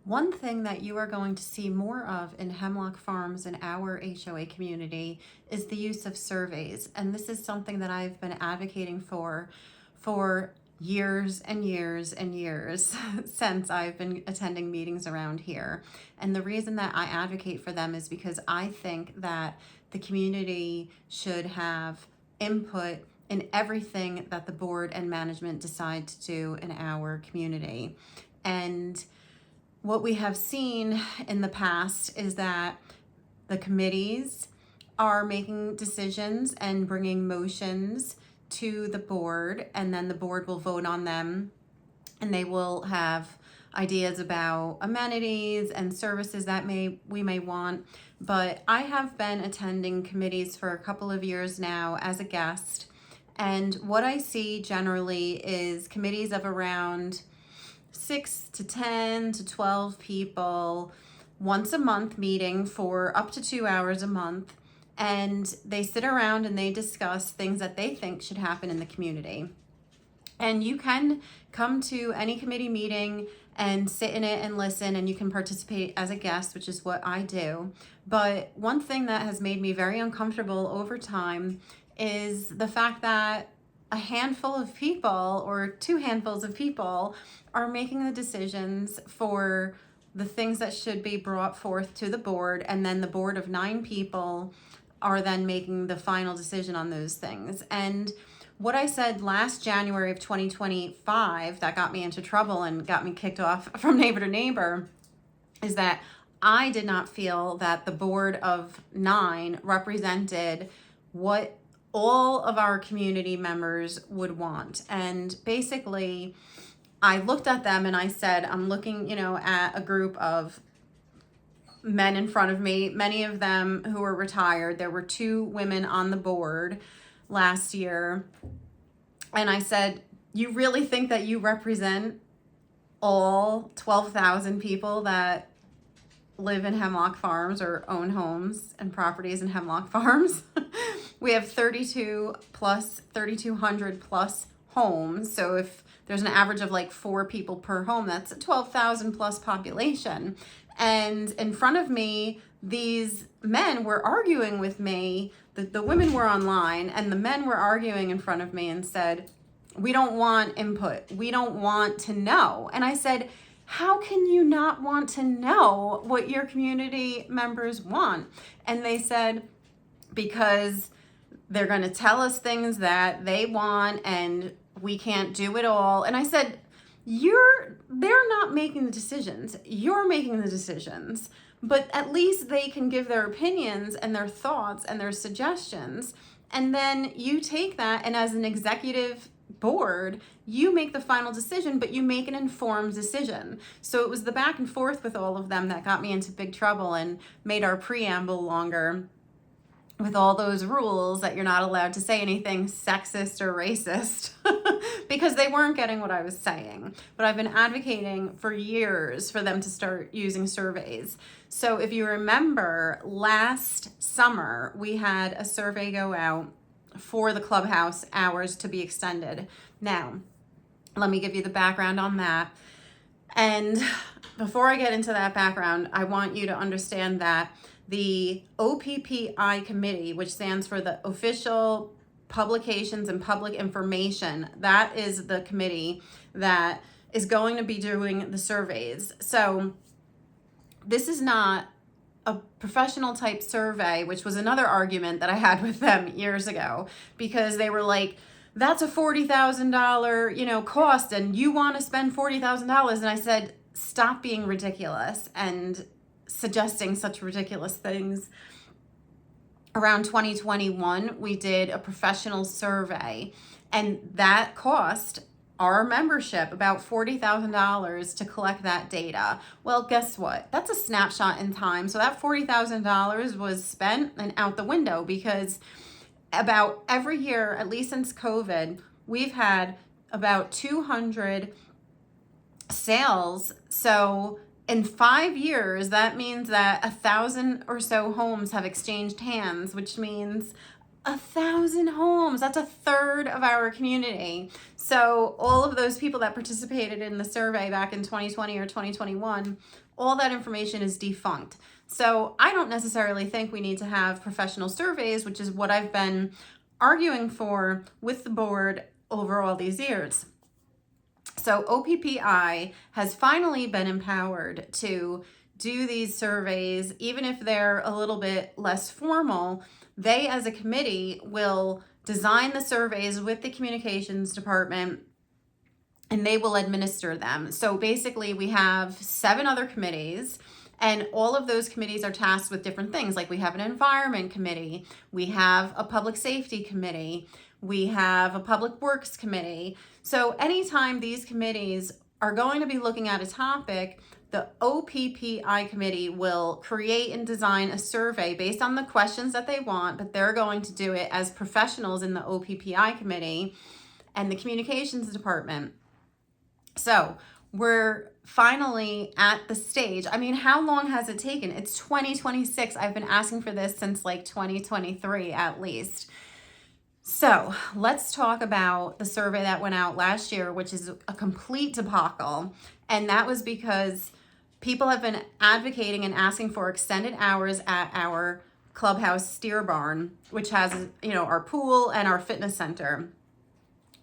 One thing that you are going to see more of in Hemlock Farms and our HOA community is the use of surveys. And this is something that I've been advocating for years and years and years since I've been attending meetings around here. And the reason that I advocate for them is because I think that the community should have input in everything that the board and management decide to do in our community. And what we have seen in the past is that the committees are making decisions and bringing motions to the board, and then the board will vote on them, and they will have ideas about amenities and services that we may want. But I have been attending committees for a couple of years now as a guest, and what I see generally is committees of around 6 to 10 to 12 people once a month meeting for up to 2 hours a month, and they sit around and they discuss things that they think should happen in the community. And you can come to any committee meeting and sit in it and listen, and you can participate as a guest, which is what I do. But one thing that has made me very uncomfortable over time is the fact that a handful of people or two handfuls of people are making the decisions for the things that should be brought forth to the board, and then the board of 9 people are then making the final decision on those things. And what I said last January of 2025 that got me into trouble and got me kicked off from neighbor to neighbor is that I did not feel that the board of 9 represented what all of our community members would want. And basically, I looked at them and I said, I'm looking, at a group of men in front of me, many of them who are retired. There were 2 women on the board last year. And I said, you really think that you represent all 12,000 people that live in Hemlock Farms or own homes and properties in Hemlock Farms? We have 3,200 plus homes. So if there's an average of like 4 people per home, that's a 12,000 plus population. And in front of me, these men were arguing with me. The women were online and the men were arguing in front of me and said, we don't want input. We don't want to know. And I said, how can you not want to know what your community members want? And they said, because they're going to tell us things that they want and we can't do it all. And I said, they're not making the decisions. You're making the decisions. But at least they can give their opinions and their thoughts and their suggestions. And then you take that, and as an executive board, you make the final decision, but you make an informed decision. So it was the back and forth with all of them that got me into big trouble and made our preamble longer, with all those rules that you're not allowed to say anything sexist or racist because they weren't getting what I was saying. But I've been advocating for years for them to start using surveys. So if you remember, last summer, we had a survey go out for the Clubhouse hours to be extended. Now, let me give you the background on that. And before I get into that background, I want you to understand that the OPPI committee, which stands for the Official Publications and Public Information, that is the committee that is going to be doing the surveys. So this is not a professional type survey, which was another argument that I had with them years ago, because they were like, that's a $40,000, cost, and you want to spend $40,000. And I said, stop being ridiculous and suggesting such ridiculous things. Around 2021, we did a professional survey, and that cost our membership about $40,000 to collect that data. Well, guess what? That's a snapshot in time. So that $40,000 was spent and out the window, because about every year, at least since COVID, we've had about 200 sales. So in 5 years, that means that 1,000 or so homes have exchanged hands, which means 1,000 homes. That's a third of our community. So all of those people that participated in the survey back in 2020 or 2021, all that information is defunct. So I don't necessarily think we need to have professional surveys, which is what I've been arguing for with the board over all these years. So OPPI has finally been empowered to do these surveys, even if they're a little bit less formal. They, as a committee, will design the surveys with the communications department, and they will administer them. So basically, we have 7 other committees, and all of those committees are tasked with different things. Like we have an environment committee, we have a public safety committee, we have a public works committee. So anytime these committees are going to be looking at a topic, the OPPI committee will create and design a survey based on the questions that they want, but they're going to do it as professionals in the OPPI committee and the communications department. So we're finally at the stage. I mean, how long has it taken? It's 2026. I've been asking for this since like 2023 at least. So let's talk about the survey that went out last year, which is a complete debacle. And that was because people have been advocating and asking for extended hours at our Clubhouse steer barn, which has, our pool and our fitness center.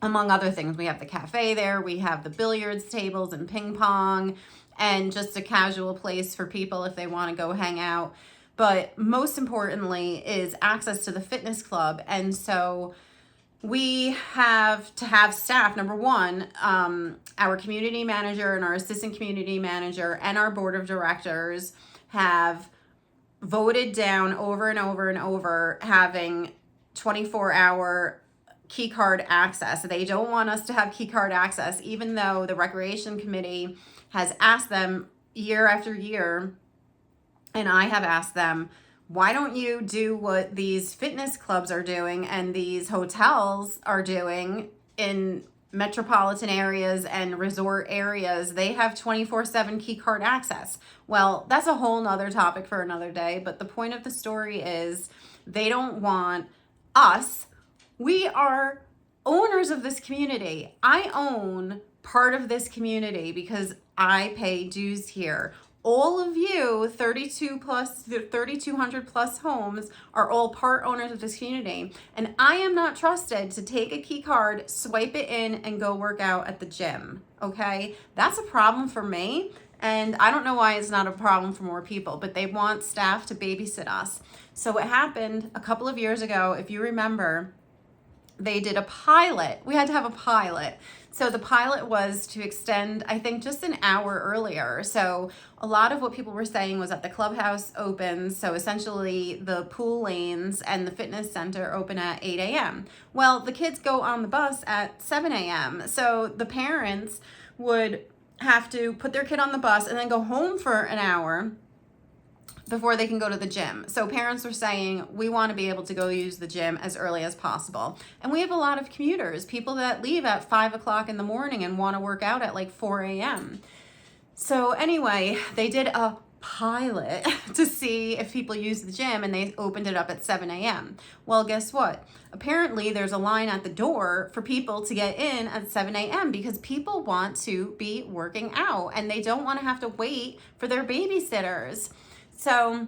Among other things, we have the cafe there, we have the billiards tables and ping pong, and just a casual place for people if they want to go hang out. But most importantly is access to the fitness club. And so we have to have staff. Number one, our community manager and our assistant community manager and our board of directors have voted down over and over and over having 24-hour Keycard access. They don't want us to have Keycard access, even though the Recreation Committee has asked them year after year, and I have asked them, why don't you do what these fitness clubs are doing and these hotels are doing in metropolitan areas and resort areas? They have 24/7 Keycard access. Well, that's a whole nother topic for another day, but the point of the story is they don't want us. We are owners of this community. I own part of this community because I pay dues here. All of you, 3,200 plus homes, are all part owners of this community. And I am not trusted to take a key card, swipe it in, and go work out at the gym. Okay? That's a problem for me. And I don't know why it's not a problem for more people, but they want staff to babysit us. So what happened a couple of years ago, if you remember, they did a pilot. We had to have a pilot. So the pilot was to extend, I think, just an hour earlier. So a lot of what people were saying was that the clubhouse opens, so essentially the pool lanes and the fitness center open at 8 a.m. Well, the kids go on the bus at 7 a.m. So the parents would have to put their kid on the bus and then go home for an hour before they can go to the gym. So parents are saying, we want to be able to go use the gym as early as possible. And we have a lot of commuters, people that leave at 5 o'clock in the morning and want to work out at like 4 a.m. So anyway, they did a pilot to see if people use the gym, and they opened it up at 7 a.m. Well, guess what? Apparently there's a line at the door for people to get in at 7 a.m. because people want to be working out and they don't want to have to wait for their babysitters. So,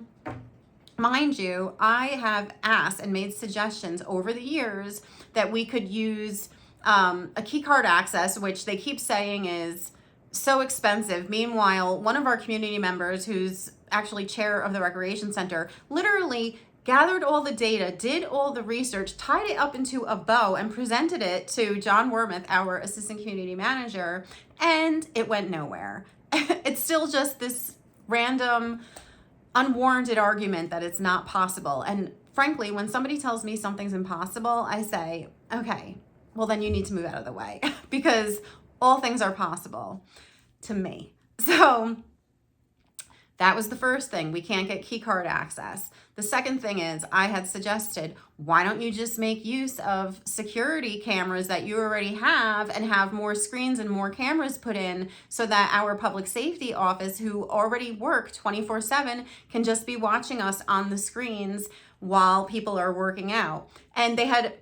mind you, I have asked and made suggestions over the years that we could use a key card access, which they keep saying is so expensive. Meanwhile, one of our community members, who's actually chair of the recreation center, literally gathered all the data, did all the research, tied it up into a bow, and presented it to John Wormuth, our assistant community manager, and it went nowhere. It's still just this random, unwarranted argument that it's not possible. And frankly, when somebody tells me something's impossible, I say, okay, well then you need to move out of the way because all things are possible to me. So That was the first thing. We can't get Keycard access. The second thing is I had suggested, why don't you just make use of security cameras that you already have and have more screens and more cameras put in so that our public safety office, who already work 24/7, can just be watching us on the screens while people are working out. And they had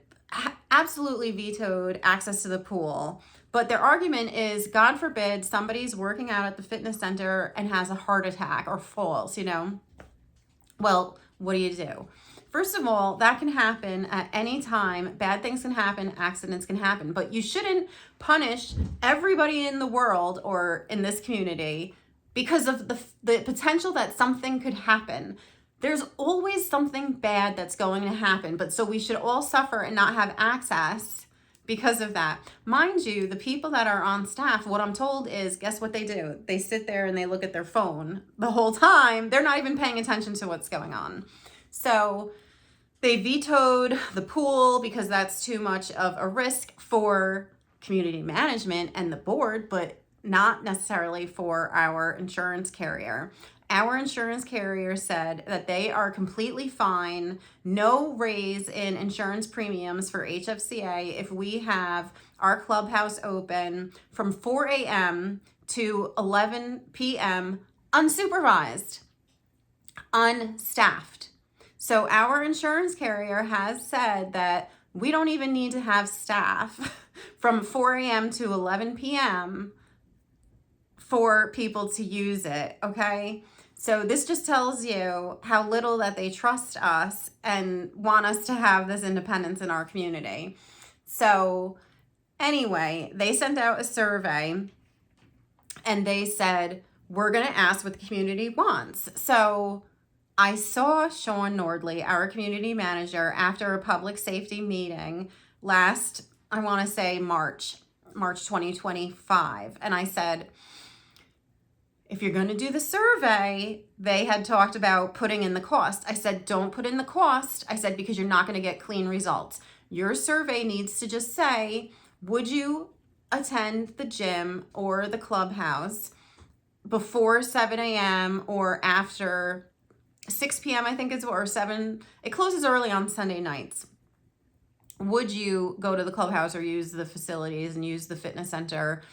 absolutely vetoed access to the pool. But their argument is, God forbid somebody's working out at the fitness center and has a heart attack or falls, Well, what do? First of all, that can happen at any time. Bad things can happen, accidents can happen, but you shouldn't punish everybody in the world or in this community because of the potential that something could happen. There's always something bad that's going to happen, but so we should all suffer and not have access because of that. Mind you, the people that are on staff, what I'm told is, guess what they do? They sit there and they look at their phone the whole time. They're not even paying attention to what's going on. So they vetoed the pool because that's too much of a risk for community management and the board, but not necessarily for our insurance carrier. Our insurance carrier said that they are completely fine, no raise in insurance premiums for HFCA if we have our clubhouse open from 4 a.m. to 11 p.m. unsupervised, unstaffed. So our insurance carrier has said that we don't even need to have staff from 4 a.m. to 11 p.m. for people to use it, okay? So this just tells you how little that they trust us and want us to have this independence in our community. So anyway, they sent out a survey and they said, we're going to ask what the community wants. So I saw Sean Nordley, our community manager, after a public safety meeting last, I want to say March 2025. And I said, if you're going to do the survey, they had talked about putting in the cost. I said, don't put in the cost. I said, because you're not going to get clean results. Your survey needs to just say, would you attend the gym or the clubhouse before 7 a.m. or after 6 p.m. I think or 7. It closes early on Sunday nights. Would you go to the clubhouse or use the facilities and use the fitness center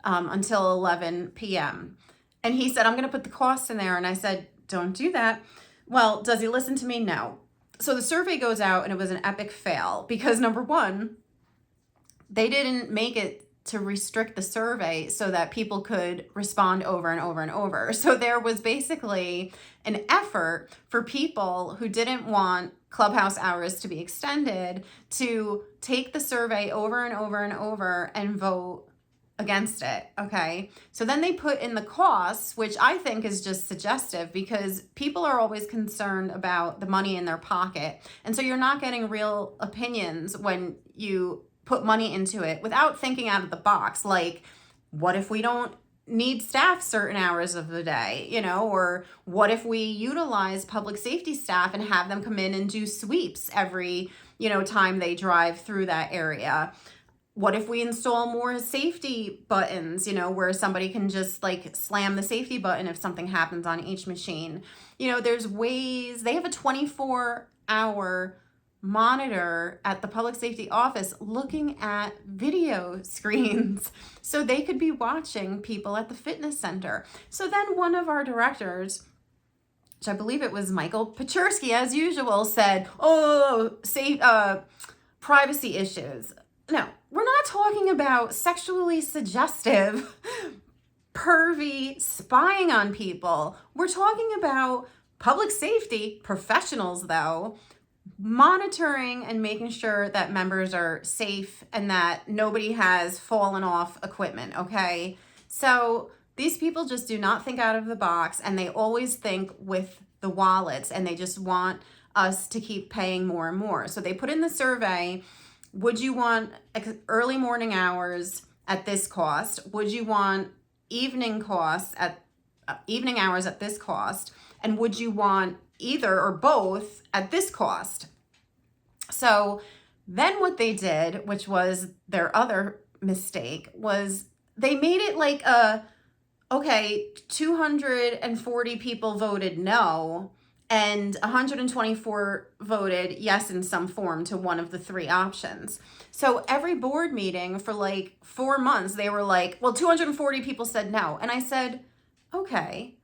until 11 p.m.? And he said, I'm going to put the costs in there. And I said, don't do that. Well, does he listen to me? No. So the survey goes out and it was an epic fail because number one, they didn't make it to restrict the survey so that people could respond over and over and over. So there was basically an effort for people who didn't want clubhouse hours to be extended to take the survey over and over and over and vote against it, okay? So then they put in the costs, which I think is just suggestive because people are always concerned about the money in their pocket. And so you're not getting real opinions when you put money into it without thinking out of the box. Like, what if we don't need staff certain hours of the day, or what if we utilize public safety staff and have them come in and do sweeps every, time they drive through that area? What if we install more safety buttons, where somebody can just slam the safety button if something happens on each machine? There's ways. They have a 24-hour monitor at the public safety office looking at video screens so they could be watching people at the fitness center. So then one of our directors, which I believe it was Michael Pachersky, as usual, said, privacy issues. No, we're not talking about sexually suggestive, pervy spying on people. We're talking about public safety professionals, though, monitoring and making sure that members are safe and that nobody has fallen off equipment, okay? So these people just do not think out of the box, and they always think with the wallets, and they just want us to keep paying more and more. So they put in the survey, would you want early morning hours at this cost? Would you want evening hours at this cost? And would you want either or both at this cost? So then what they did, which was their other mistake, was they made it like a okay, 240 people voted no, and 124 voted yes in some form to one of the three options. So every board meeting for like 4 months, they were like, well, 240 people said no. And I said, okay,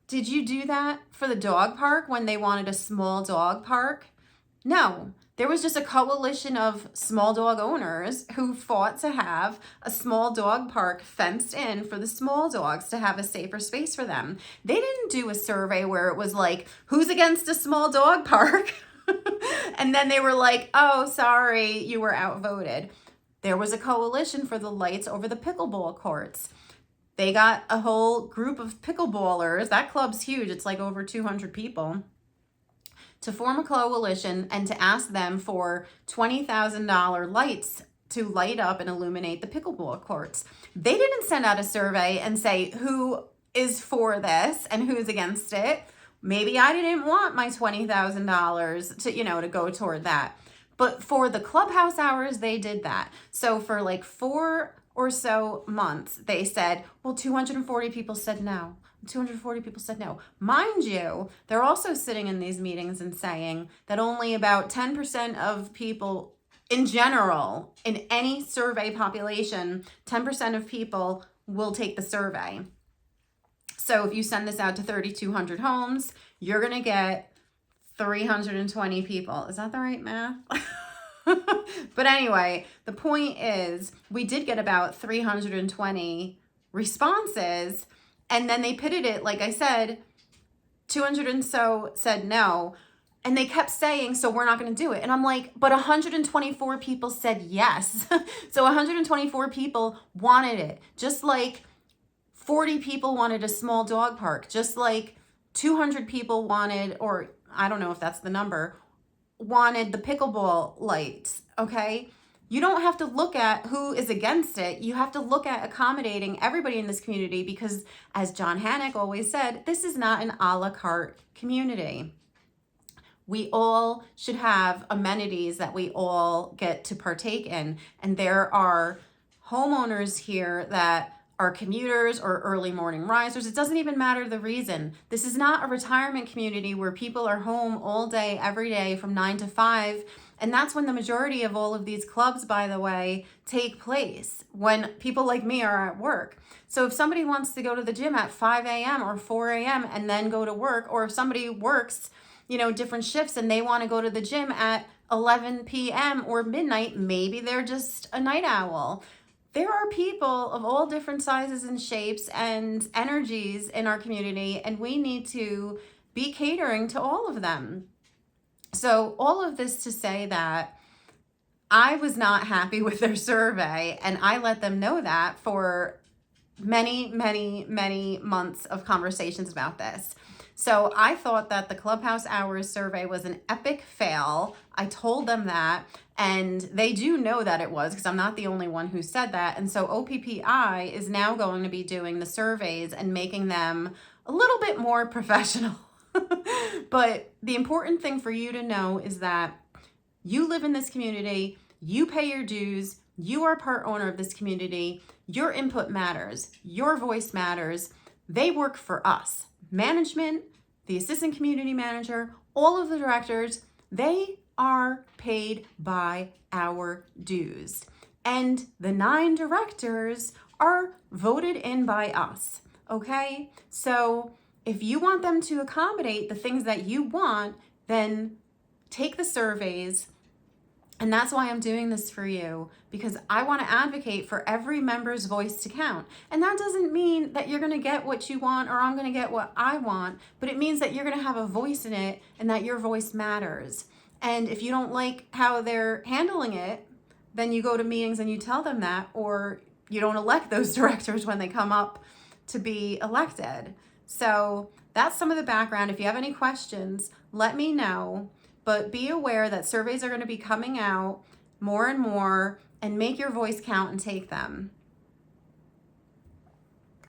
did you do that for the dog park when they wanted a small dog park? No, there was just a coalition of small dog owners who fought to have a small dog park fenced in for the small dogs to have a safer space for them. They didn't do a survey where it was like, who's against a small dog park? And then they were like, oh, sorry, you were outvoted. There was a coalition for the lights over the pickleball courts. They got a whole group of pickleballers. That club's huge. It's like over 200 people. To form a coalition and to ask them for $20,000 lights to light up and illuminate the pickleball courts. They didn't send out a survey and say who is for this and who's against it. Maybe I didn't want my $20,000 to go toward that. But for the clubhouse hours, they did that. So for like 4 or so months, they said, well, 240 people said no. 240 people said no. Mind you, they're also sitting in these meetings and saying that only about 10% of people in general, in any survey population, 10% of people will take the survey. So if you send this out to 3,200 homes, you're going to get 320 people. Is that the right math? But anyway, the point is we did get about 320 responses, and then they pitted it, like I said, 200 and so said no, and they kept saying, so we're not going to do it. And I'm like, but 124 people said yes. So 124 people wanted it, just like 40 people wanted a small dog park, just like 200 people wanted, or I don't know if that's the number, wanted the pickleball lights, okay? You don't have to look at who is against it. You have to look at accommodating everybody in this community because, as John Hannock always said, this is not an a la carte community. We all should have amenities that we all get to partake in. And there are homeowners here that are commuters or early morning risers. It doesn't even matter the reason. This is not a retirement community where people are home all day, every day from 9 to 5. And that's when the majority of all of these clubs, by the way, take place, when people like me are at work. So if somebody wants to go to the gym at 5 a.m. or 4 a.m. and then go to work, or if somebody works, different shifts and they want to go to the gym at 11 p.m. or midnight, maybe they're just a night owl. There are people of all different sizes and shapes and energies in our community, and we need to be catering to all of them. So all of this to say that I was not happy with their survey, and I let them know that for many, many, many months of conversations about this. So I thought that the Clubhouse Hours survey was an epic fail. I told them that, and they do know that it was, because I'm not the only one who said that. And so OPPI is now going to be doing the surveys and making them a little bit more professional. But the important thing for you to know is that you live in this community, you pay your dues, you are part owner of this community, your input matters, your voice matters. They work for us. Management, the assistant community manager, all of the directors, they are paid by our dues. And the 9 directors are voted in by us, okay? So if you want them to accommodate the things that you want, then take the surveys. And that's why I'm doing this for you, because I want to advocate for every member's voice to count. And that doesn't mean that you're going to get what you want or I'm going to get what I want, but it means that you're going to have a voice in it and that your voice matters. And if you don't like how they're handling it, then you go to meetings and you tell them that, or you don't elect those directors when they come up to be elected. So that's some of the background. If you have any questions, let me know. But be aware that surveys are going to be coming out more and more, and make your voice count and take them.